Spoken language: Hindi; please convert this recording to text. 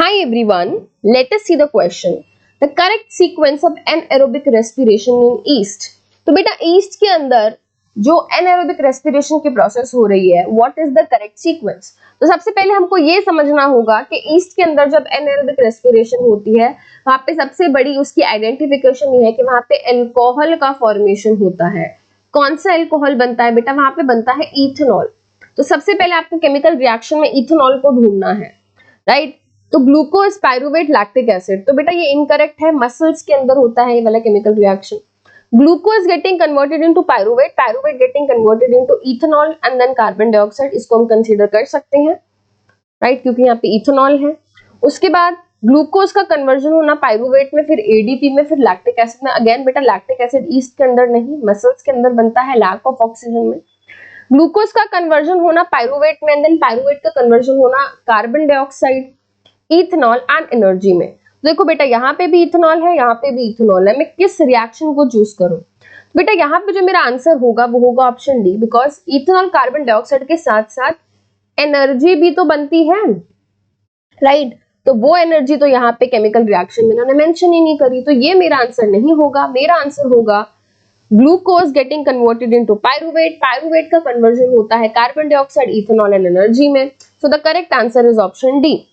Hi everyone, let us see the question. The correct sequence of anaerobic respiration in yeast. तो बेटा yeast के अंदर जो anaerobic respiration की प्रोसेस हो रही है, what is the correct sequence? तो सबसे पहले हमको ये समझना होगा कि yeast के अंदर जब anaerobic respiration होती है, वहां पे सबसे बड़ी उसकी आइडेंटिफिकेशन ये है कि वहां पे अल्कोहल का फॉर्मेशन होता है। कौन सा अल्कोहल बनता है बेटा? वहां पे बनता है इथेनॉल। तो सबसे पहले आपको केमिकल रिएक्शन में इथेनॉल को ढूंढना है, राइट? तो ग्लूकोज, पायरुवेट, लैक्टिक एसिड। तो बेटा ये इनकरेक्ट है, मसल्स के अंदर होता है ये वाला chemical reaction. Glucose getting converted into pyruvate, pyruvate getting converted into ethanol and then carbon dioxide. इसको हम कंसीडर कर सकते हैं, राइट, क्योंकि यहाँ पे इथेनॉल है। उसके बाद ग्लूकोज का कन्वर्जन होना पायरुवेट में, फिर एडीपी में, फिर लैक्टिक एसिड में। अगेन बेटा लैक्टिक एसिड ईस्ट के अंदर नहीं, मसल्स के अंदर बनता है, लैक ऑफ ऑक्सीजन में। ग्लूकोज का कन्वर्जन होना पायरुवेट में, एंड देन पायरुवेट का कन्वर्जन होना carbon dioxide, ethanol and energy में। देखो बेटा यहाँ पे भी इथेनॉल है, यहाँ पे भी इथेनॉल है, मैं किस रिएक्शन को चूज करूं? बेटा यहाँ पे जो मेरा आंसर होगा वो होगा option D, because ethanol carbon dioxide के साथ साथ एनर्जी भी तो बनती है, राइट? तो वो एनर्जी तो यहाँ पे केमिकल रिएक्शन में इन्होंने मेंशन ही नहीं करी, तो ये मेरा आंसर नहीं होगा। मेरा आंसर होगा glucose getting converted into pyruvate, pyruvate का कन्वर्जन होता है carbon dioxide, ethanol and energy में। So the correct answer is option D.